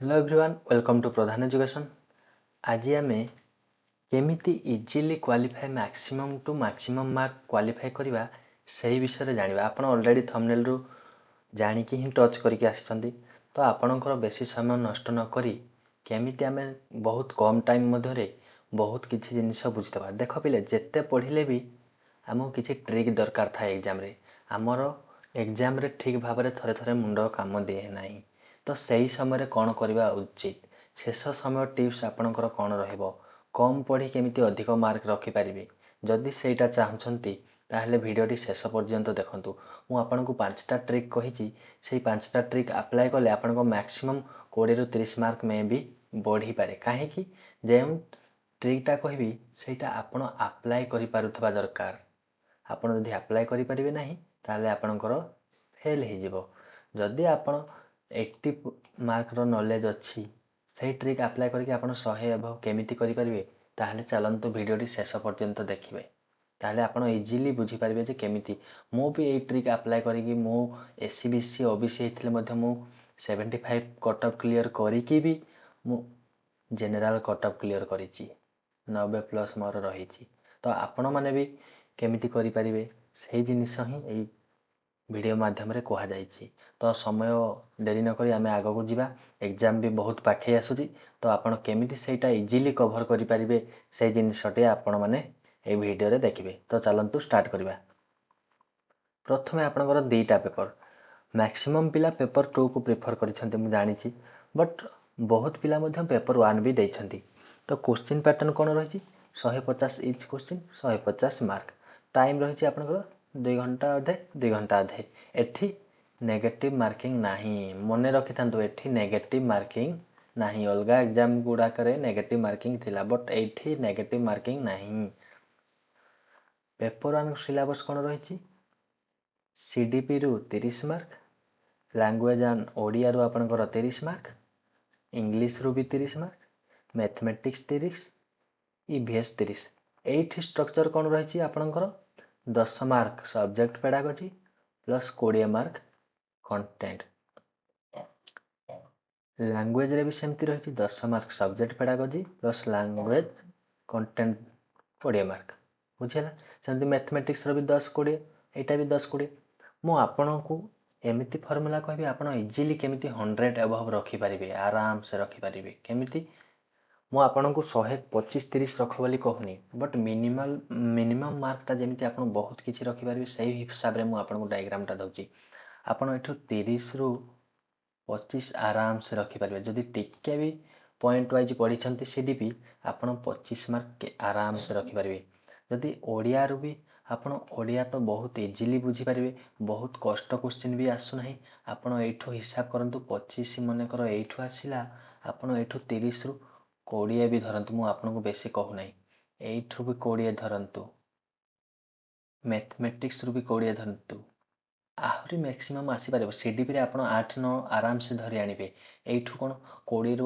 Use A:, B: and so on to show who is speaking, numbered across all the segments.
A: Hello everyone welcome to Pradhan education. आज आम केमिति easily qualify maximum to maximum mark qualify करवा से विषय जाना। आप ऑलरेडी थंबनेल रु जानिकी ही टच करके आसी तो आपणकर बेसी समय नष्ट नक केमिति आम बहुत कम टाइम मध्य बहुत किसी जिनिस बुझीदे। देख पिले जिते पढ़ले भी आमको किसी ट्रिक दरकार था एग्जाम रे। आमर एग्जाम रे ठीक भाव में थरे थरे मुंड काम दिए ना तो सही समय कौन करवा उचित शेष समय टिप्स आपणकर कौन रहिबो कम पढ़ी केमिति अधिक मार्क रखिपारे जदि सेटा चाहूँगी ताहले भिडियोटी शेष पर्यंत देखंतु। मु आपनको 5टा ट्रिक कही से 5टा ट्रिक अप्लाई कले आपनको मैक्सिमम 20 रु 30 मार्क में भी बढ़ी पारे। कहीं जो ट्रिकटा कहबी सेटा आपण अप्लाई करि पारुथबा दरकार। आपण जदि अप्लाई करि परिबे नाही ताहले आपणकर फेल हो जिवो। जदि आपण 80 मार्क रो नॉलेज अच्छी से ट्रिक अप्लाई करके आप 100 एभव केमिति करेंगे ताहले चलतु भिडियोटी शेष पर्यंत देखिए ताहले आपण इजिली बुझीपारे जे केमिति मु भी ये ट्रिक अप्लाई करी मु एससी बीसी ओबीसी होते मु 75 कटअफ क्लीयर करी भी मु जेनेराल कटअफ क्लीयर करी 90+ मोर रही। तो आपण मैंने भी केमिति करें से जिनिस ही यही वीडियो माध्यम रे कहा जाइछि। तो समय डेरी नक आम आग को जीवा एग्जाम भी बहुत पाखे आसुची तो आपण केमिति सेटा इजिली कवर करें से जिनसटे आपण मैंने ये वीडियो रे देखिए। तो चलतु स्टार्ट करवा। प्रथमे आपणकर 2टा पेपर मैक्सिमम पिला पेपर 2 को प्रिफर करिसेंते मु जानिछि बट बहुत पिला मध्य पेपर 1 भी देइछंती। तो क्वेश्चन पैटर्न कौन रही 150 इच क्वेश्चन 150 मार्क टाइम रही आपणकर 2 घंटा अधे 2 घंटा अधे। एठी नेगेटिव मार्किंग नहीं मन रखि था एठी नेगेटिव मार्किंग नहीं अलग एग्जाम गुड़ाक नेगेटिव मार्किंग थिला बट एठी नेगेटिव मार्किंग नहीं। पेपर 1 सिलेबस कौन रही सीडीपी रु 30 मार्क लैंग्वेज एंड ओडिया रु आपणकर 30 मार्क इंग्लिश रु भी 30 मार्क मैथमेटिक्स 30 ईवीएस 30। एठी स्ट्रक्चर कौन रही आपणकर 10 mark subject pedagogy plus 20 mark content. Language रे भी सेमती रही 10 mark subject pedagogy plus language content 20 mark बुझेगा। सेमती मैथमेटिक्स रो भी 10-20 एटा भी 10-20। मु आपन को एमिति फॉर्मूला कहबी आपन इजीली केमिति 100 अबव रखि पारिबे आराम से रखि पारिबे केमिति मु आपन को 125-30 रख बोली कहूनी बट मिनिमम मार्कटा जेमिति आपन बहुत किछि रखि पारिबे सही हिसाब रे मु आपन को डायग्रामटा दउची। आपन एठो 30 रु 25 आराम से रखिपारे जदि टिके भी पॉइंट वाइज पढ़ी सीडीपी आपन 25 मार्क आराम से रखिपारे। जदि ओडिया रु भी आपन ओडिया तो बहुत इजीली बुझीपारे बहुत कष्ट क्वेश्चन भी आसुना आपन एठो हिसाब करंतु 25 मनकर एठो आसिला आपन एठो 30 रु 20 भी धरंतु मु आपन को बेसी कहू नै एठो भी 20 धरंतु मैथमेटिक्स रु भी 20 धरंतु आहरी मैक्सिमम आसीपार सीडीपी रे आपण 8-9 आराम से धरी आनिबे एठू कोन 20 रु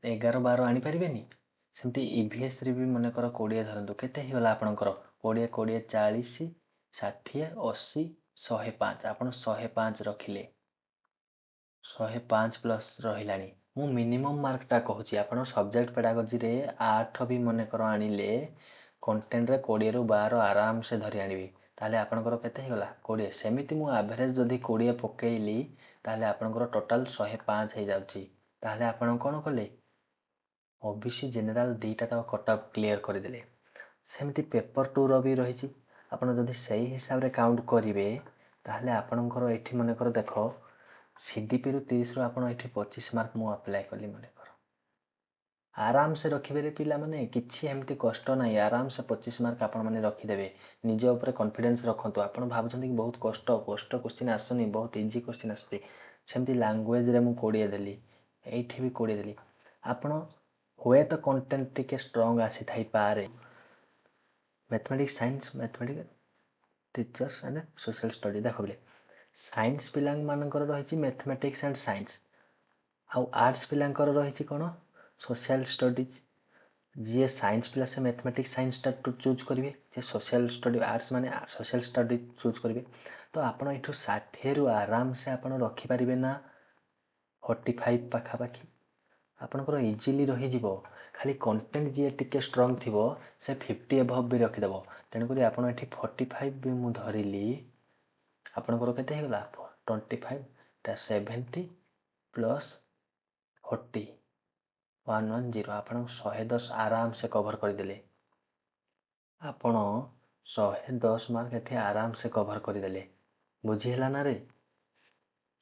A: 11-12 आनी परिबेनी। सेमती ईवीएस रे भी मन कर 20 धरंतु केते हिगला आपणकर 20-20 40 60 80 105 आपण 105 रखिले 105 प्लस रहिलानी। मु मिनिमम मार्कटा कहूची आपण सब्जेक्ट पेडागोजी रे 8 भी मन कर आनिले कंटेंट रे 20 रु 12 आराम से धरी आनिबे ताले आपणकर केते हिगला 20। सेमिति मु एवरेज जदि 20 पकेइली ताले आपणकर टोटल 105 हे जाउची ताले आपण कोन कले ओबीसी जेनरल दीटा तो कटअप क्लियर कर देले। सेमिति पेपर 2 रो भी रही आपण जदि सही हिसाब रे काउंट करिवे ताले आपणकर एठी मन कर देखो सीडीपी रु 30 रु आपण एठी 25 मार्क मु अप्लाई कली मन कर आराम से रखिबे पिला माने किछि एमती कष्ट नाही आराम से 25 मार्क आपण माने रखिदेबे। निजे ऊपर कॉन्फिडेंस रखंतु आपण भाबुछंती कि बहुत कष्ट क्वेश्चन आसुनी बहुत इजी क्वेश्चन आसुती सेमती लैंग्वेज रे मु 20 देली एठी भी 20 देली आपण होए तो कंटेंट टिके स्ट्रांग आसी थाई पारे। Mathematics science mathematics teachers and social study देखबले साइंस पिलांग मानकर रहिछि मैथमेटिक्स एंड साइंस आउ आर्ट्स पिलांकर रहिछि कोन सोशल स्टडीज। जी साइंस पिला से मैथमेटिक्स साइंस टा चूज करेंगे जे सोशल स्टडी आर्ट्स माने सोशल स्टडी चूज करेंगे तो आपड़ ये 60 रु आराम से आप रखिपारे ना 45 ପାଖାପାଖି ଆପଣଙ୍କର ଇଜିଲି ରହିଯିବ। ଖାଲି କଣ୍ଟେଣ୍ଟ ଯିଏ ଟିକେ ଷ୍ଟ୍ରଙ୍ଗ ଥିବ ସେ 50 ଏଭବ୍ ବି ରଖିଦେବ। ତେଣୁକରି ଆପଣ ଏଠି 45 ବି ମୁଁ ଧରିଲି, ଆପଣଙ୍କର କେତେ ହେଇଗଲା 25 ଟା 70 ପ୍ଲସ୍ 40 110 ଆପଣ 110 ଆରାମସେ କଭର୍ କରିଦେଲେ। ଆପଣ 110 ମାର୍କ ଏଠି ଆରାମସେ କଭର୍ କରିଦେଲେ। ବୁଝି ହେଲା ନା ରେ?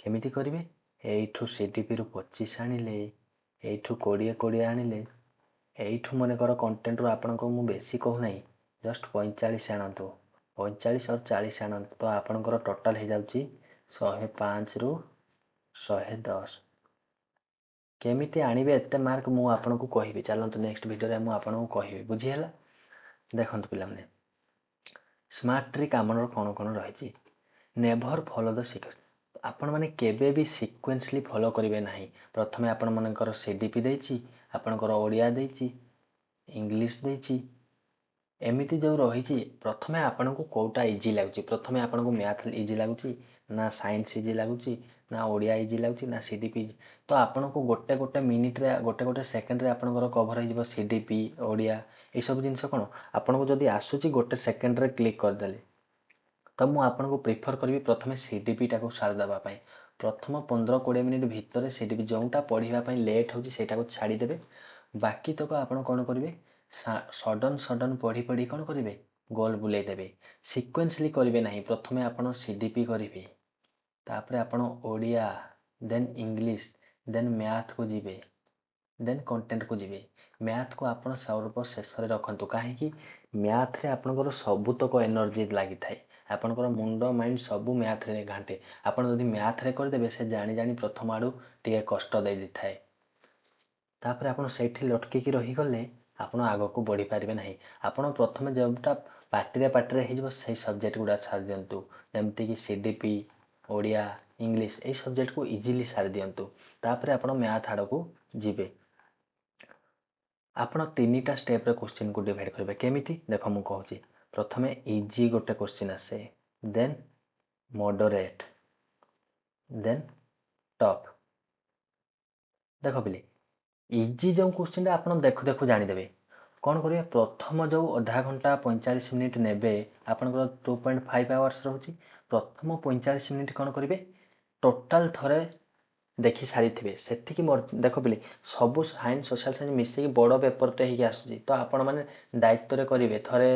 A: କେମିତି କରିବେ? ଏଇଠୁ CDPରୁ 25 ଆଣିଲେ, ଏଇଠୁ 20 ଆଣିଲେ, ଏଇଠୁ ମନେକର କଣ୍ଟେଣ୍ଟରୁ ଆପଣଙ୍କୁ ମୁଁ ବେଶୀ କହୁନାହିଁ, ଜଷ୍ଟ 45 ଆଣନ୍ତୁ, 45 ଆଉ 40 ଆଣନ୍ତୁ, ତ ଆପଣଙ୍କର ଟୋଟାଲ୍ ହେଇଯାଉଛି 105ରୁ 110। କେମିତି ଆଣିବେ ଏତେ ମାର୍କ ମୁଁ ଆପଣଙ୍କୁ କହିବି, ଚାଲନ୍ତୁ ନେକ୍ସଟ ଭିଡ଼ିଓରେ ମୁଁ ଆପଣଙ୍କୁ କହିବି। ବୁଝିହେଲା? ଦେଖନ୍ତୁ ପିଲାମାନେ, ସ୍ମାର୍ଟ ଟ୍ରିକ୍ ଆମର କ'ଣ କ'ଣ ରହିଛି। ନେଭର ଫଲୋ ଦ ସିକ୍ୱେନ୍ସ। ଆପଣମାନେ କେବେ ବି ସିକ୍ୱେନ୍ସଲି ଫଲୋ କରିବେ ନାହିଁ। ପ୍ରଥମେ ଆପଣମାନଙ୍କର CDP ଦେଇଛି, ଆପଣଙ୍କର ଓଡ଼ିଆ ଦେଇଛି, ଇଂଲିଶ ଦେଇଛି, ଏମିତି ଯେଉଁ ରହିଛି, ପ୍ରଥମେ ଆପଣଙ୍କୁ କେଉଁଟା ଇଜି ଲାଗୁଛି, ପ୍ରଥମେ ଆପଣଙ୍କୁ ମ୍ୟାଥ୍ ଇଜି ଲାଗୁଛି ନା ସାଇନ୍ସ ଇଜି ଲାଗୁଛି ନା ଓଡ଼ିଆ ଇଜି ଲାଗୁଛି ନା CDP ଇଜି, ତ ଆପଣଙ୍କୁ ଗୋଟେ ମିନିଟ୍ରେ ଗୋଟେ ସେକେଣ୍ଡରେ ଆପଣଙ୍କର କଭର୍ ହେଇଯିବ CDP ଓଡ଼ିଆ ଏଇସବୁ ଜିନିଷ। କ'ଣ ଆପଣଙ୍କୁ ଯଦି ଆସୁଛି ଗୋଟେ ସେକେଣ୍ଡରେ କ୍ଲିକ୍ କରିଦେଲେ, ତ ମୁଁ ଆପଣଙ୍କୁ ପ୍ରିଫର୍ କରିବି ପ୍ରଥମେ CDPଟାକୁ ସାରିଦେବା ପାଇଁ। ପ୍ରଥମ 15-20 ମିନିଟ୍ ଭିତରେ CDP ଯେଉଁଟା ପଢ଼ିବା ପାଇଁ ଲେଟ୍ ହେଉଛି ସେଇଟାକୁ ଛାଡ଼ିଦେବେ। ବାକି ତକ ଆପଣ କ'ଣ କରିବେ, ସଡନ୍ ପଢ଼ି କ'ଣ କରିବେ, ଗୋଲ୍ ବୁଲେଇ ଦେବେ। ସିକ୍ୱେନ୍ସଲି କରିବେ ନାହିଁ। ପ୍ରଥମେ ଆପଣ CDP କରିବେ, ତାପରେ ଆପଣ ଓଡ଼ିଆ, ଦେନ୍ ଇଂଲିଶ, ଦେନ୍ ମ୍ୟାଥ୍କୁ ଯିବେ, ଦେନ୍ କଣ୍ଟେଣ୍ଟକୁ ଯିବେ। ମ୍ୟାଥ୍କୁ ଆପଣ ସର୍ବଶେଷରେ ରଖନ୍ତୁ। କାହିଁକି? ମ୍ୟାଥ୍ରେ ଆପଣଙ୍କର ସବୁତକ ଏନର୍ଜି ଲାଗିଥାଏ। ଆପଣଙ୍କର ମୁଣ୍ଡ ମାଇଣ୍ଡ ସବୁ ମ୍ୟାଥ୍ରେ ଘାଣ୍ଟେ। ଆପଣ ଯଦି ମ୍ୟାଥ୍ରେ କରିଦେବେ, ସେ ଜାଣି ପ୍ରଥମ ଆଡ଼ୁ ଟିକେ କଷ୍ଟ ଦେଇଥାଏ। ତାପରେ ଆପଣ ସେଇଠି ଲଟକିକି ରହିଗଲେ ଆପଣ ଆଗକୁ ବଢ଼ିପାରିବେ ନାହିଁ। ଆପଣ ପ୍ରଥମେ ଯେଉଁଟା ପାଟିରେ ହେଇଯିବ ସେଇ ସବଜେକ୍ଟ ଗୁଡ଼ା ସାରି ଦିଅନ୍ତୁ। ଯେମିତିକି CDP, ଓଡ଼ିଆ, ଇଂଲିଶ ଏଇ ସବଜେକ୍ଟକୁ ଇଜିଲି ସାରି ଦିଅନ୍ତୁ। ତାପରେ ଆପଣ ମ୍ୟାଥ୍ ଆଡ଼କୁ ଯିବେ। ଆପଣ 3ଟା ଷ୍ଟେପ୍ରେ କୋଶ୍ଚିନ୍କୁ ଡିଭାଇଡ଼ କରିବେ। କେମିତି? ଦେଖ ମୁଁ କହୁଛି। ପ୍ରଥମେ ଇଜି ଗୋଟେ କୋଶ୍ଚିନ୍ ଆସେ, ଦେନ୍ ମଡରେଟ୍, ଦେନ୍ ଟପ୍। ଦେଖ ପିଲେ, ଇଜି ଯେଉଁ କୋଶ୍ଚିନ୍ଟା ଆପଣ ଦେଖୁ ଜାଣିଦେବେ। କ'ଣ କରିବେ, ପ୍ରଥମ ଯେଉଁ ଅଧା ଘଣ୍ଟା 45 ମିନିଟ୍ ନେବେ, ଆପଣଙ୍କର 2.5 ଆୱାର୍ସ ରହୁଛି। ପ୍ରଥମ 45 ମିନିଟ୍ କ'ଣ କରିବେ, ଟୋଟାଲ୍ ଥରେ ଦେଖି ସାରିଥିବେ। ସେତିକି ଦେଖ ପିଲେ, ସବୁ ସାଇନ୍ସ ସୋସିଆଲ୍ ସାଇନ୍ସ ମିଶିକି ବଡ଼ ପେପରଟେ ହେଇକି ଆସୁଛି। ତ ଆପଣମାନେ ଦାୟିତ୍ୱରେ କରିବେ। ଥରେ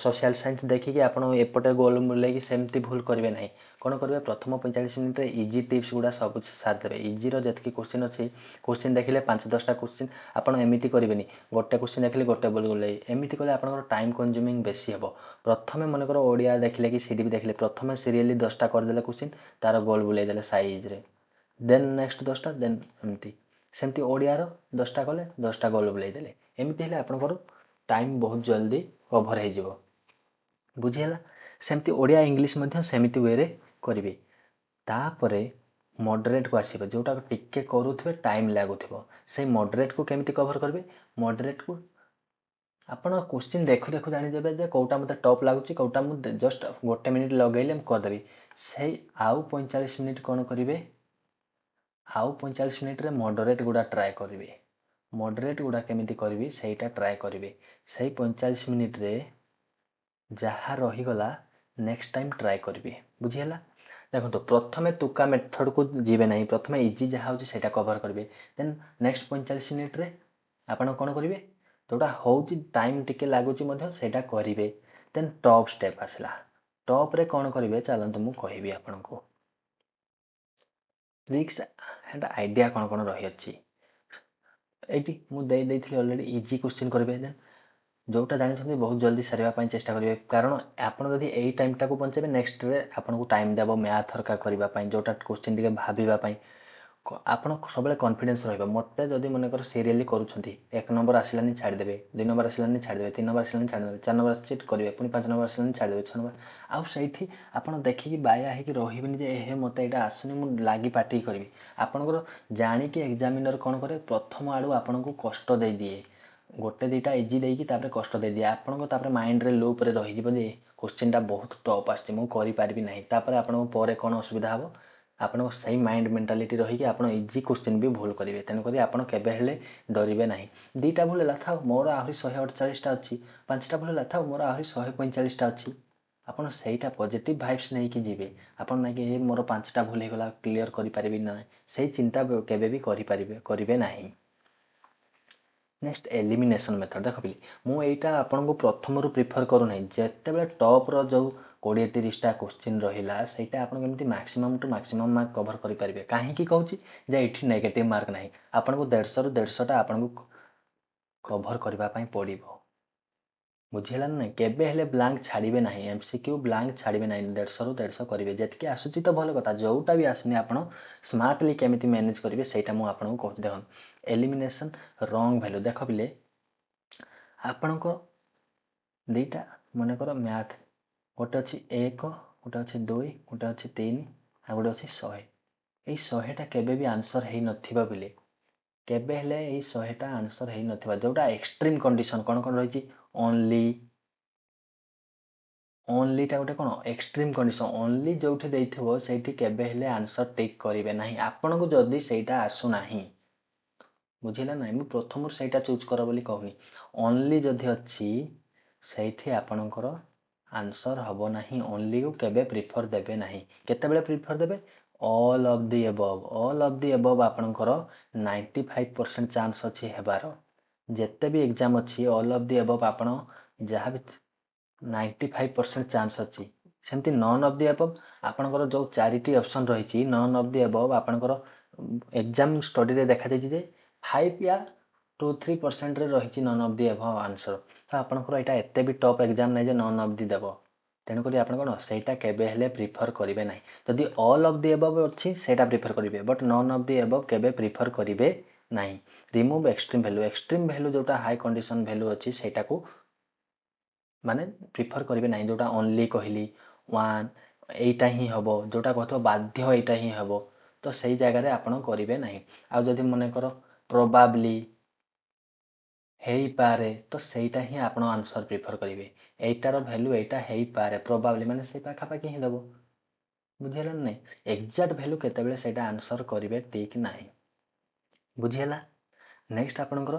A: ସୋସିଆଲ୍ ସାଇନ୍ସ ଦେଖିକି ଆପଣ ଏପଟେ ଗୋଲ୍ ବୁଲେଇକି ସେମିତି ଭୁଲ କରିବେ ନାହିଁ। କ'ଣ କରିବେ, ପ୍ରଥମ 45 ମିନିଟ୍ରେ ଇଜି ଟିପ୍ସ ଗୁଡ଼ା ସବୁ ସାରିଦେବେ। ଇଜିର ଯେତିକି କୋଶ୍ଚିନ୍ ଅଛି, କୋଶ୍ଚିନ୍ ଦେଖିଲେ 5-10ଟା କୋଶ୍ଚିନ୍ ଆପଣ ଏମିତି କରିବେନି, ଗୋଟେ କୋଶ୍ଚିନ୍ ଦେଖିଲେ ଗୋଟେ ବୁଲେଇ, ଏମିତି କଲେ ଆପଣଙ୍କର ଟାଇମ୍ କନଜ୍ୟୁମିଂ ବେଶୀ ହେବ। ପ୍ରଥମେ ମନେକର ଓଡ଼ିଆ ଦେଖିଲେ କି CDP ଦେଖିଲେ, ପ୍ରଥମେ ସିରିଏଲି 10ଟା କରିଦେଲେ କୋଶ୍ଚିନ୍, ତାର ଗୋଲ୍ ବୁଲେଇ ଦେଲେ ସାଇଜ୍ରେ, ଦେନ୍ ନେକ୍ସଟ 10ଟା, ଦେନ୍ ସେମିତି ଓଡ଼ିଆର 10ଟା କଲେ 10ଟା ଗୋଲ୍ ବୁଲେଇ ଦେଲେ। ଏମିତି ହେଲେ ଆପଣଙ୍କର ଟାଇମ୍ ବହୁତ ଜଲ୍ଦି କଭର୍ ହେଇଯିବ। ବୁଝିହେଲା? ସେମିତି ଓଡ଼ିଆ ଇଂଲିଶ ମଧ୍ୟ ସେମିତି ୱେରେ କରିବେ। ତାପରେ ମଡରେଟ୍କୁ ଆସିବେ, ଯେଉଁଟା ଟିକେ କରୁଥିବେ ଟାଇମ୍ ଲାଗୁଥିବ। ସେଇ ମଡରେଟ୍କୁ କେମିତି କଭର୍ କରିବେ? ମଡରେଟ୍କୁ ଆପଣ କୋଶ୍ଚିନ୍ ଦେଖୁ ଜାଣିଦେବେ ଯେ କେଉଁଟା ମୋତେ ଟପ୍ ଲାଗୁଛି, କେଉଁଟା ମୁଁ ଜଷ୍ଟ 1 ମିନିଟ୍ ଲଗେଇଲେ ମୁଁ କରିଦେବି। ସେଇ ଆଉ 45 ମିନିଟ୍ କ'ଣ କରିବେ, ଆଉ 45 ମିନିଟ୍ରେ ମଡରେଟ୍ ଗୁଡ଼ା ଟ୍ରାଏ କରିବେ। ମଡରେଟ୍ ଗୁଡ଼ା କେମିତି କରିବି ସେଇଟା ଟ୍ରାଏ କରିବେ। ସେଇ 45 ମିନିଟ୍ରେ ଯାହା ରହିଗଲା ନେକ୍ସଟ ଟାଇମ୍ ଟ୍ରାଏ କରିବେ। ବୁଝିହେଲା? ଦେଖନ୍ତୁ, ପ୍ରଥମେ ତୁକା ମେଥଡ଼କୁ ଯିବେ ନାହିଁ। ପ୍ରଥମେ ଇଜି ଯାହା ହେଉଛି ସେଇଟା କଭର୍ କରିବେ। ଦେନ୍ ନେକ୍ସଟ 45 ମିନିଟ୍ରେ ଆପଣ କ'ଣ କରିବେ, ଯେଉଁଟା ହେଉଛି ଟାଇମ୍ ଟିକେ ଲାଗୁଛି ମଧ୍ୟ ସେଇଟା କରିବେ। ଦେନ୍ ଟପ୍ ଷ୍ଟେପ୍ ଆସିଲା। ଟପ୍ରେ କ'ଣ କରିବେ ଚାଲନ୍ତୁ ମୁଁ କହିବି ଆପଣଙ୍କୁ। ଟ୍ରିକ୍ସ ଆଣ୍ଡ ଆଇଡ଼ିଆ କ'ଣ ରହିଅଛି। ଏଇଠି ମୁଁ ଦେଇଥିଲି ଅଲରେଡ଼ି। ଇଜି କୋଶ୍ଚିନ୍ କରିବେ, ଦେନ୍ ଯେଉଁଟା ଜାଣିଛନ୍ତି ବହୁତ ଜଲ୍ଦି ସାରିବା ପାଇଁ ଚେଷ୍ଟା କରିବେ। କାରଣ ଆପଣ ଯଦି ଏଇ ଟାଇମ୍ଟାକୁ ବଞ୍ଚେଇବେ, ନେକ୍ସଟରେ ଆପଣଙ୍କୁ ଟାଇମ୍ ଦେବ ମ୍ୟାଥ୍ ହରିକା କରିବା ପାଇଁ, ଯେଉଁଟା କୋଶ୍ଚିନ୍ ଟିକେ ଭାବିବା ପାଇଁ। ଆପଣ ସବୁବେଳେ କନଫିଡେନ୍ସ ରହିବ। ମୋତେ ଯଦି ମନେକର ସିରିଏଲି କରୁଛନ୍ତି, 1 ନମ୍ବର ଆସିଲାନି ଛାଡ଼ିଦେବେ, 2 ନମ୍ବର ଆସିଲାନି ଛାଡ଼ିଦେବେ, 3 ନମ୍ବର ଆସିଲାନି ଛାଡ଼ିଦେବେ, 4 ନମ୍ବର ଆସିଛି କରିବେ, ପୁଣି 5 ନମ୍ବର ଆସିଲାନି ଛାଡ଼ିଦେବେ, 6 ନମ୍ବର। ଆଉ ସେଇଠି ଆପଣ ଦେଖିକି ବାୟା ହେଇକି ରହିବେନି ଯେ ମୋତେ ଏଇଟା ଆସୁନି, ମୁଁ ଲାଗି ପାଟିକି କରିବି। ଆପଣଙ୍କର ଜାଣିକି ଏକ୍ଜାମିନର କ'ଣ କରେ, ପ୍ରଥମ ଆଡ଼ୁ ଆପଣଙ୍କୁ କଷ୍ଟ ଦେଇଦିଏ। 1-2ଟା ଇଜି ଦେଇକି ତାପରେ କଷ୍ଟ ଦେଇଦିଏ। ଆପଣଙ୍କ ତାପରେ ମାଇଣ୍ଡରେ ଲୁପ୍ରେ ରହିଯିବ ଯେ କୋଶ୍ଚିନ୍ଟା ବହୁତ ଟପ୍ ଆସିଛି, ମୁଁ କରିପାରିବି ନାହିଁ। ତାପରେ ଆପଣଙ୍କ ପରେ କ'ଣ ଅସୁବିଧା ହେବ, ଆପଣଙ୍କ ସେଇ ମାଇଣ୍ଡ ମେଣ୍ଟାଲିଟି ରହିକି ଆପଣ ଇଜି କ୍ୱେଶ୍ଚିନ୍ ବି ଭୁଲ କରିବେ। ତେଣୁକରି ଆପଣ କେବେ ହେଲେ ଡରିବେ ନାହିଁ। 2ଟା ଭୁଲ ହେଲା ଥାଉ ମୋର ଆହୁରି 148ଟା ଅଛି, 5ଟା ଭୁଲ ହେଲା ଥାଉ ମୋର ଆହୁରି 145ଟା ଅଛି। ଆପଣ ସେଇଟା ପଜିଟିଭ୍ ଭାଇବ୍ସ ନେଇକି ଯିବେ। ଆପଣ ନାଇଁକି ଏ ମୋର 5ଟା ଭୁଲ ହେଇଗଲା କ୍ଲିୟର କରିପାରିବି ନାହିଁ, ସେଇ ଚିନ୍ତା କେବେ ବି କରିବେ ନାହିଁ। ନେକ୍ସଟ ଏଲିମିନେସନ୍ ମେଥଡ଼ ଦେଖ ପିଲେ, ମୁଁ ଏଇଟା ଆପଣଙ୍କୁ ପ୍ରଥମରୁ ପ୍ରିଫର କରୁନାହିଁ। ଯେତେବେଳେ ଟପ୍ର ଯେଉଁ 20-30ଟା କ୍ୱେଶ୍ଚିନ୍ ରହିଲା ସେଇଟା ଆପଣ କେମିତି maximum to maximum mark cover କରିପାରିବେ। କାହିଁକି କହୁଛି ଯେ ଏଇଠି ନେଗେଟିଭ୍ ମାର୍କ ନାହିଁ, ଆପଣଙ୍କୁ 150ରୁ 150ଟା ଆପଣଙ୍କୁ କଭର କରିବା ପାଇଁ ପଡ଼ିବ। ବୁଝିହେଲା ନା ନାହିଁ? କେବେ ହେଲେ ବ୍ଲାଙ୍କ ଛାଡ଼ିବେ ନାହିଁ, MCQ ବ୍ଲାଙ୍କ ଛାଡ଼ିବେ ନାହିଁ, 150ରୁ 150 କରିବେ। ଯେତିକି ଆସୁଛି ତ ଭଲ କଥା, ଯେଉଁଟା ବି ଆସୁନି ଆପଣ ସ୍ମାର୍ଟଲି କେମିତି ମ୍ୟାନେଜ୍ କରିବେ ସେଇଟା ମୁଁ ଆପଣଙ୍କୁ କହୁଛି। ଦେଖନ୍ତୁ ଏଲିମିନେସନ୍ ରଙ୍ଗ ଭ୍ୟାଲୁ ଦେଖ ପିଲେ, ଆପଣଙ୍କ 2ଟା ମନେକର ମ୍ୟାଥ୍, ଗୋଟେ ଅଛି 1, ଗୋଟେ ଅଛି 2, ଗୋଟେ ଅଛି 3, ଆଉ ଗୋଟେ ଅଛି 100। ଏଇ 100ଟା କେବେ ବି ଆନ୍ସର ହେଇନଥିବ ପିଲେ, କେବେ ହେଲେ ଏଇ 100ଟା ଆନ୍ସର ହେଇନଥିବା। ଯେଉଁଟା ଏକ୍ସଟ୍ରିମ୍ କଣ୍ଡିସନ୍ କ'ଣ ରହିଛି, ଓନ୍ଲିଟା ଗୋଟେ କ'ଣ ଏକ୍ସଟ୍ରିମ୍ କଣ୍ଡିସନ୍, ଓନ୍ଲି ଯେଉଁଠି ଦେଇଥିବ ସେଇଠି କେବେ ହେଲେ ଆନ୍ସର ଟିକ୍ କରିବେ ନାହିଁ ଆପଣଙ୍କୁ ଯଦି ସେଇଟା ଆସୁନାହିଁ। ବୁଝିଲା ନାହିଁ? ମୁଁ ପ୍ରଥମରୁ ସେଇଟା ଚୁଜ୍ କର ବୋଲି କହୁନି। ଓନ୍ଲି ଯଦି ଅଛି ସେଇଠି ଆପଣଙ୍କର ଆନ୍ସର ହେବ ନାହିଁ। ଓନ୍ଲିକୁ କେବେ ପ୍ରିଫର ଦେବେ ନାହିଁ। କେତେବେଳେ ପ୍ରିଫର ଦେବେ? All of the above. All of the above ଆପଣଙ୍କର 95% ଚାନ୍ସ ଅଛି ହେବାର। ଯେତେ ବି ଏକ୍ଜାମ୍ ଅଛି ଅଲ୍ ଅଫ୍ ଦି ଏବଭ୍ ଆପଣ ଯାହା ବି 95% ଚାନ୍ସ ଅଛି। ସେମିତି ନନ୍ ଅଫ୍ ଦି ଏବଭ୍ ଆପଣଙ୍କର ଯେଉଁ 4ଟି ଅପସନ୍ ରହିଛି, ନନ୍ ଅଫ୍ ଦି ଏବଭ୍ ଆପଣଙ୍କର ଏକ୍ଜାମ୍ ଷ୍ଟଡ଼ିରେ ଦେଖାଯାଇଛି ଯେ 5 ୟା 2-3%ରେ ରହିଛି non of the above answer. ତ ଆପଣଙ୍କର ଏଇଟା ଏତେ ବି ଟପ୍ ଏକ୍ଜାମ୍ ନାହିଁ ଯେ ନନ୍ ଅଫ୍ ଦି ଦେବ। ତେଣୁକରି ଆପଣ କ'ଣ ସେଇଟା କେବେ ହେଲେ ପ୍ରିଫର କରିବେ ନାହିଁ। ଯଦି ଅଲ୍ ଅଫ୍ ଦି ଏବଭ୍ ଅଛି ସେଇଟା ପ୍ରିଫର କରିବେ, but none of the above କେବେ ପ୍ରିଫର କରିବେ ନାହିଁ। Remove extreme value. Extreme value ଯେଉଁଟା ହାଇ କଣ୍ଡିସନ୍ ଭ୍ୟାଲୁ ଅଛି ସେଇଟାକୁ ମାନେ ପ୍ରିଫର କରିବେ ନାହିଁ। ଯେଉଁଟା ଓନ୍ଲି କହିଲି 1 ଏଇଟା ହିଁ ହେବ, ଯେଉଁଟା କହୁଥିବ ବାଧ୍ୟ ଏଇଟା ହିଁ ହେବ, ତ ସେଇ ଜାଗାରେ ଆପଣ କରିବେ ନାହିଁ। ଆଉ ଯଦି ମନେକର ପ୍ରୋବାବ୍ଲି, ହେଇପାରେ, ତ ସେଇଟା ହିଁ ଆପଣ ଆନ୍ସର ପ୍ରିଫର କରିବେ। ଏଇଟାର ଭ୍ୟାଲୁ ଏଇଟା ହେଇପାରେ, ପ୍ରୋବାବ୍ଲି ମାନେ ସେଇ ପାଖାପାଖି ହିଁ ଦେବ। ବୁଝିହେଲା ନା ନାହିଁ? ଏକ୍ଜାକ୍ଟ ଭ୍ୟାଲୁ କେତେବେଳେ ସେଇଟା ଆନ୍ସର କରିବେ ଠିକ୍ ନାହିଁ। ବୁଝିହେଲା? ନେକ୍ସଟ ଆପଣଙ୍କର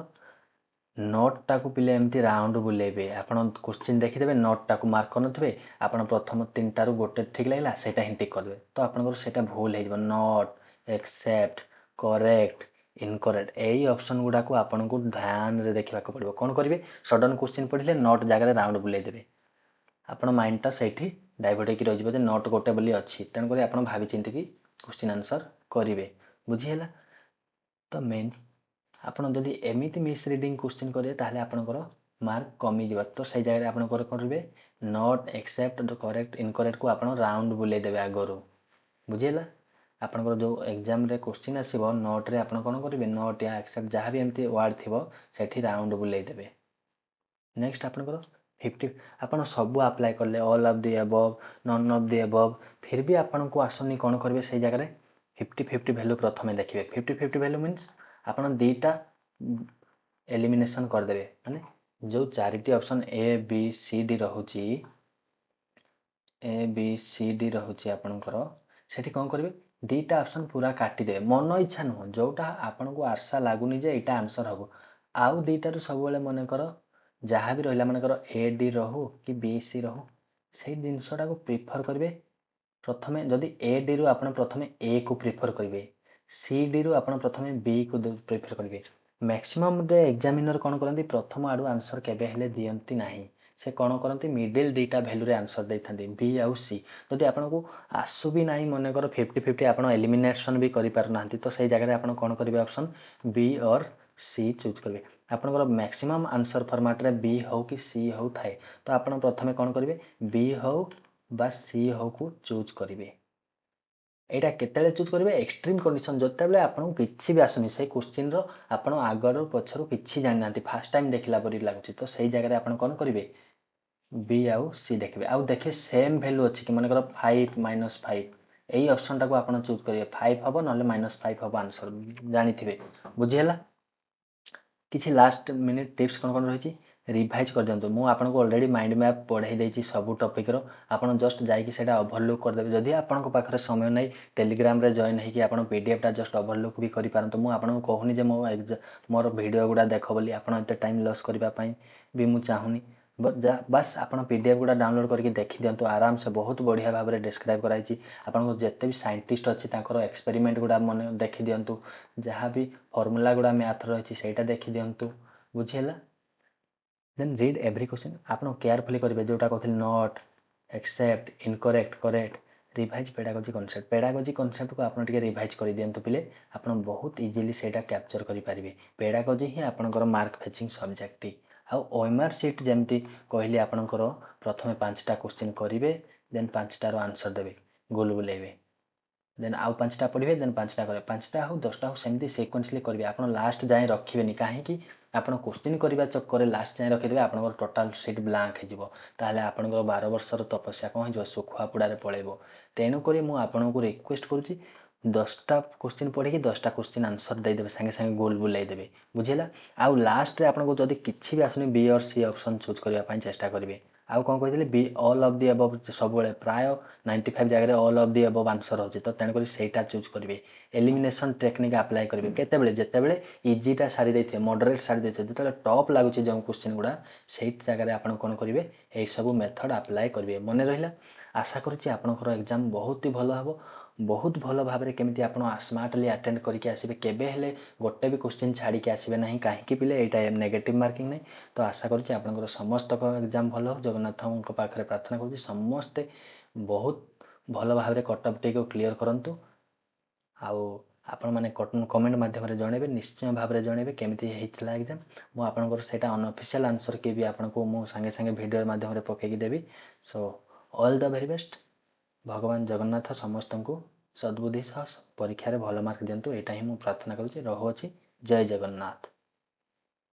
A: ନୋଟ୍ଟାକୁ ପିଲେ ଏମିତି ରାଉଣ୍ଡ ବୁଲେଇବେ। ଆପଣ କ୍ୱେଶ୍ଚିନ୍ ଦେଖିଦେବେ, ନୋଟ୍ଟାକୁ ମାର୍କ କରିନଥିବେ, ଆପଣ ପ୍ରଥମ 3ଟାରୁ ଗୋଟେ ଠିକ୍ ଲାଗିଲା ସେଇଟା ହିଁ ଟିକ୍ କରିଦେବେ, ତ ଆପଣଙ୍କର ସେଇଟା ଭୁଲ ହେଇଯିବ। ନଟ୍, ଏକ୍ସେପ୍ଟ, କରେକ୍ଟ, ଇନକରେକ୍ଟ, ଏଇ ଅପସନ୍ ଗୁଡ଼ାକୁ ଆପଣଙ୍କୁ ଧ୍ୟାନରେ ଦେଖିବାକୁ ପଡ଼ିବ। କ'ଣ କରିବେ? ସଡନ୍ କ୍ୱେଶ୍ଚିନ୍ ପଢ଼ିଲେ ନଟ୍ ଜାଗାରେ ରାଉଣ୍ଡ ବୁଲେଇ ଦେବେ। ଆପଣ ମାଇଣ୍ଡଟା ସେଇଠି ଡାଇଭର୍ଟ ହେଇକି ରହିଯିବ ଯେ ନଟ୍ ଗୋଟେ ବୋଲି ଅଛି। ତେଣୁକରି ଆପଣ ଭାବି ଚିନ୍ତିକି କ୍ୱେଶ୍ଚିନ୍ ଆନ୍ସର କରିବେ। ବୁଝିହେଲା? ତ ମେନ୍ ଆପଣ ଯଦି ଏମିତି ମିସ୍ ରିଡ଼ିଂ କ୍ୱେଶ୍ଚିନ୍ କରିବେ ତାହେଲେ ଆପଣଙ୍କର ମାର୍କ କମିଯିବ। ତ ସେଇ ଜାଗାରେ ଆପଣ କ'ଣ କରିବେ? ନଟ୍, ଏକ୍ସେପ୍ଟ, କରେକ୍ଟ, ଇନକରେକ୍ଟକୁ ଆପଣ ରାଉଣ୍ଡ ବୁଲେଇ ଦେବେ ଆଗରୁ। ବୁଝିହେଲା? ଆପଣଙ୍କର ଯେଉଁ ଏକ୍ଜାମ୍ରେ କ୍ୱେଶ୍ଚିନ୍ ଆସିବ ନୋଟ୍ରେ ଆପଣ କ'ଣ କରିବେ? ନଟ୍ ୟା ଏକ୍ସେପ୍ଟ ଯାହା ବି ଏମିତି ୱାର୍ଡ଼ ଥିବ ସେଠି ରାଉଣ୍ଡ ବୁଲେଇ ଦେବେ। ନେକ୍ସଟ ଆପଣଙ୍କର 50, ଆପଣ ସବୁ ଆପ୍ଲାଏ କଲେ all of the above, none of the above, ଫିର୍ ବି ଆପଣଙ୍କୁ ଆସୁନି, କ'ଣ କରିବେ? ସେଇ ଜାଗାରେ 50-50 ଭ୍ୟାଲୁ ପ୍ରଥମେ ଦେଖିବେ। 50-50 ଭ୍ୟାଲୁ ମିନ୍ସ ଆପଣ 2ଟା ଏଲିମିନେସନ୍ କରିଦେବେ। ମାନେ ଯେଉଁ 4ଟି option A, B, C, D ରହୁଛି, A, B, C, D ରହୁଛି ଆପଣଙ୍କର, ସେଠି କ'ଣ କରିବେ? 2ଟା ଅପସନ୍ ପୁରା କାଟିଦେବେ। ମନ ଇଚ୍ଛା ନୁହଁ, ଯେଉଁଟା ଆପଣଙ୍କୁ ଆଶା ଲାଗୁନି ଯେ ଏଇଟା ଆନ୍ସର ହେବ। ଆଉ 2ଟାରୁ ସବୁବେଳେ ମନେକର ଯାହା ବି ରହିଲା, ମନେକର A, D ରହୁ କି B, C ରହୁ, ସେଇ ଜିନିଷଟାକୁ ପ୍ରିଫର କରିବେ। ପ୍ରଥମେ ଯଦି A, Dରୁ ଆପଣ ପ୍ରଥମେ Aକୁ ପ୍ରିଫର କରିବେ, C, Dରୁ ଆପଣ ପ୍ରଥମେ Bକୁ ପ୍ରିଫର କରିବେ। ମ୍ୟାକ୍ସିମମ୍ରେ ଏକ୍ଜାମିନର କ'ଣ କରନ୍ତି? ପ୍ରଥମ ଆଡ଼ୁ ଆନ୍ସର କେବେ ହେଲେ ଦିଅନ୍ତି ନାହିଁ। ସେ କ'ଣ କରନ୍ତି? ମିଡ଼ିଲ୍ 2ଟା ଭ୍ୟାଲୁରେ ଆନ୍ସର ଦେଇଥାନ୍ତି, B ଆଉ C। ଯଦି ଆପଣଙ୍କୁ ଆସୁ ବି ନାହିଁ, ମନେକର 50-50 ଆପଣ ଏଲିମିନେସନ୍ ବି କରିପାରୁନାହାନ୍ତି, ତ ସେଇ ଜାଗାରେ ଆପଣ କ'ଣ କରିବେ? ଅପସନ୍ B ଅର୍ C ଚୁଜ୍ କରିବେ। ଆପଣଙ୍କର ମ୍ୟାକ୍ସିମମ୍ ଆନ୍ସର ଫର୍ମାଟ୍ରେ B ହେଉ କି C ହେଉ ଥାଏ, ତ ଆପଣ ପ୍ରଥମେ କ'ଣ କରିବେ? B ହେଉ ବା C ହେଉକୁ ଚୁଜ୍ କରିବେ। ଏଇଟା କେତେବେଳେ ଚୁଜ୍ କରିବେ? ଏକ୍ସଟ୍ରିମ୍ କଣ୍ଡିସନ୍, ଯେତେବେଳେ ଆପଣଙ୍କୁ କିଛି ବି ଆସୁନି, ସେଇ କ୍ୱେଶ୍ଚିନ୍ର ଆପଣ ଆଗରୁ ପଛରୁ କିଛି ଜାଣିନାହାନ୍ତି, ଫାର୍ଷ୍ଟ ଟାଇମ୍ ଦେଖିଲା ପରି ଲାଗୁଛି, ତ ସେଇ ଜାଗାରେ ଆପଣ କ'ଣ କରିବେ? B ଆଉ C ଦେଖିବେ। ଆଉ ଦେଖିବେ ସେମ୍ ଭ୍ୟାଲୁ ଅଛି କି, ମନେକର 5 - 5, ଏଇ ଅପସନ୍ଟାକୁ ଆପଣ ଚୁଜ୍ କରିବେ। 5 ହେବ ନହେଲେ -5 ହେବ ଆନ୍ସର, ଜାଣିଥିବେ। ବୁଝିହେଲା? କିଛି ଲାଷ୍ଟ ମିନିଟ୍ ଟିପ୍ସ କ'ଣ ରହିଛି? रिभाइज कर दिंतु मु आपको ऑलरेडी माइंड मैप पढ़ाई देती सब टॉपिक आपन जस्ट जाकि सेटा ओवरलुक करदेबे जदि आपन पाखरे समय नहीं टेलीग्राम रे जॉइन होइकि आपन पीडीएफ टा जस्ट ओवरलुक भी करि पारंतु मु आपन कहूनी जे मोर वीडियो गुडा देख बोली आपन एते टाइम लॉस करबा पई भी मु चाहूनी बस आपन पीडीएफ गुडा डाउनलोड करके देखि दियंतु आराम से बहुत बढ़िया भाव में डिस्क्राइब कराई आपन जिते भी साइंटिस्ट अच्छी एक्सपेरिमेंट गुडा मन देखि दियंतु जहाँ भी फॉर्मूला गुडा मैथ रही सेटा देखि दियंतु बुझीला देन रीड एवरी क्वेश्चन आपन केयरफुली करेंगे जोटा कहते not except incorrect correct revise pedagogy concept को आपन टिके रिवाइज कर दियंतु पिले आपन बहुत इजीली सेटा कैप्चर करि पारिबे पेडागोजी ही आपनकर मार्क फेचिंग सब्जेक्ट आउ ओएमआर सीट जमती कहली आपनकर प्रथमे 5टा क्वेश्चन करेंगे देन 5टार आंसर देवे गोल बुलेबे देन आउ 5टा पढ़े देन 5टा करेंगे 5टा हो 10टा हो सेमती सिक्वेंसली करेंगे आप लास्ट जाए रखेनि कहीं आपन क्वेश्चन करने चक्कर लास्ट जाए रखिदेवे आपन टोटाल सीट ब्लांक हो आपंकर 12 वर्षर तपस्या कौन हो सुखुआ पुड़ारे पलैब तेणुक मुझे रिक्वेस्ट करुँची 10टा क्वेश्चन पढ़ी 10टा क्वेश्चन आंसर देदेवे सागे सागे गोल बुलेदेवे बुझेगा आउ लास्ट आपको जदि किसी भी आसुनी बी और सी ऑप्शन चूज करने चेष्टा करेंगे आउ कौन कही be all of the above सब प्राय 95 जगह all of the above answer होची तो तेणुक सेटा चूज करेंगे एलिमिनेशन टेक्निक अप्लाई करेंगे केतेबेले जेतेबेले इजीटा सारी देते मॉडरेट सारी देते जो टॉप लगुच जो क्वेश्चन गुड़ा से जगह आप कौन करेंगे यही सब मेथड अप्लाई करेंगे मन रहा आशा करुँच आपंकर एग्जाम बहुत ही भल हम बहुत भल भाव में केमी आप स्मार्टली अटेंड करके आसबे केबे हेले गोटे भी क्वेश्चन छाड़ी आसबे ना कहीं पिले यहाँ नेगेटिव मार्किंग नहीं तो आशा करुँच आपंकर समस्त एग्जाम भल हो जगन्नाथ पाखे प्रार्थना करुँच समस्ते बहुत भल भाव में कट ऑफ टी को क्लीयर करूँ आउ आपण मैंने कमेंट माध्यम जनइबे निश्चय भाव में जनइबे केमिति हेइतला एग्जाम मु आपनकर सेटा अनऑफिशियल आंसर के भी आपनको मु संगे संगे वीडियो माध्यम पकईकी देवी so all the very best भगवान जगन्नाथ समस्त को सद्बुद्धि सह परीक्षा भल मार्क दिंतु यहाँ ही मुझे प्रार्थना करुँच रहुअछि जय जगन्नाथ।